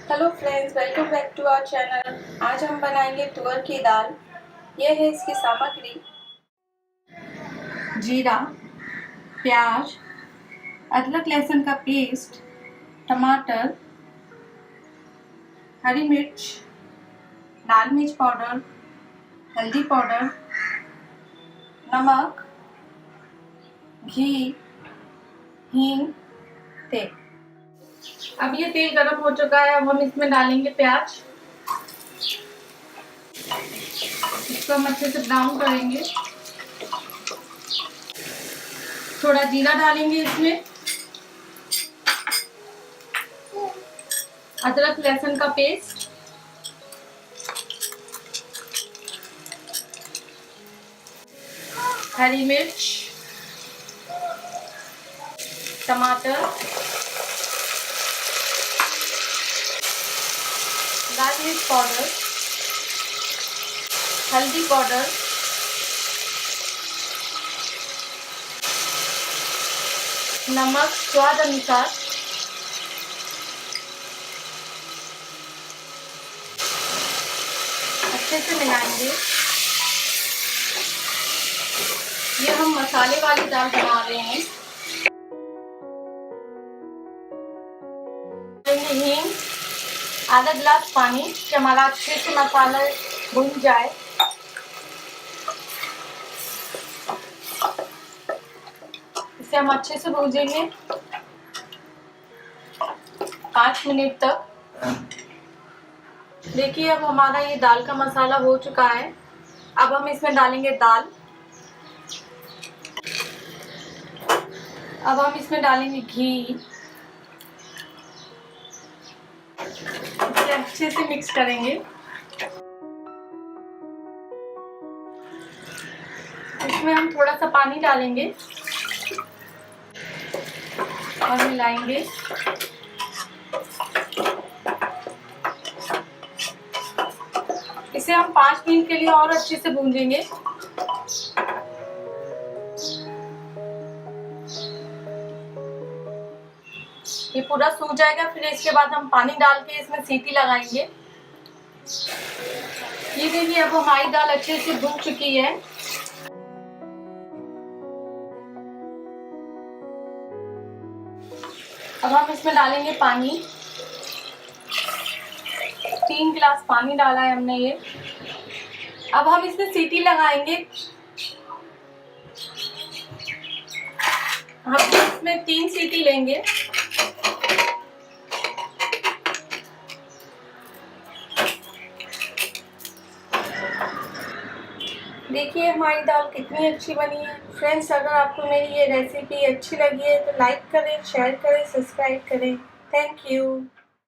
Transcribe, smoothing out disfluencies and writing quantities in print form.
Hello friends, welcome back to our channel. आज हम बनाएंगे तुअर की दाल। ये है इसकी सामग्री: जीरा, प्याज, अदरक लहसुन का पेस्ट, टमाटर, हरी मिर्च, लाल मिर्च पाउडर, हल्दी पाउडर, नमक, घी, हींग, तेल। अब ये तेल गर्म हो चुका है। अब हम इसमें डालेंगे प्याज। इसको हम अच्छे से ब्राउन करेंगे। थोड़ा जीरा डालेंगे इसमें, अदरक लहसुन का पेस्ट, हरी मिर्च, टमाटर, लाल मिर्च पाउडर, हल्दी पाउडर, नमक स्वाद अनुसार, अच्छे से मिलाएंगे। ये हम मसाले वाली दाल बना रहे हैं। हींग, आधा गिलास पानी कि हमारा अच्छे से मसाला भुन जाए। इसे हम अच्छे से भूनेंगे 5 मिनट तक। देखिए, अब हमारा ये दाल का मसाला हो चुका है। अब हम इसमें डालेंगे दाल। अब हम इसमें डालेंगे घी। इसे अच्छे से मिक्स करेंगे। इसमें हम थोड़ा सा पानी डालेंगे और मिलाएंगे। इसे हम 5 मिनट के लिए और अच्छे से भूनेंगे। ये पूरा सूख जाएगा, फिर इसके बाद हम पानी डाल के इसमें सीटी लगाएंगे। ये देखिए, अब हमारी दाल अच्छे से भून चुकी है। अब हम इसमें डालेंगे पानी। 3 गिलास पानी डाला है हमने ये। अब हम इसमें सीटी लगाएंगे। हम इसमें 3 सीटी लेंगे। देखिए हमारी दाल कितनी अच्छी बनी है। फ्रेंड्स, अगर आपको मेरी ये रेसिपी अच्छी लगी है तो लाइक करें, शेयर करें, सब्सक्राइब करें। Thank you.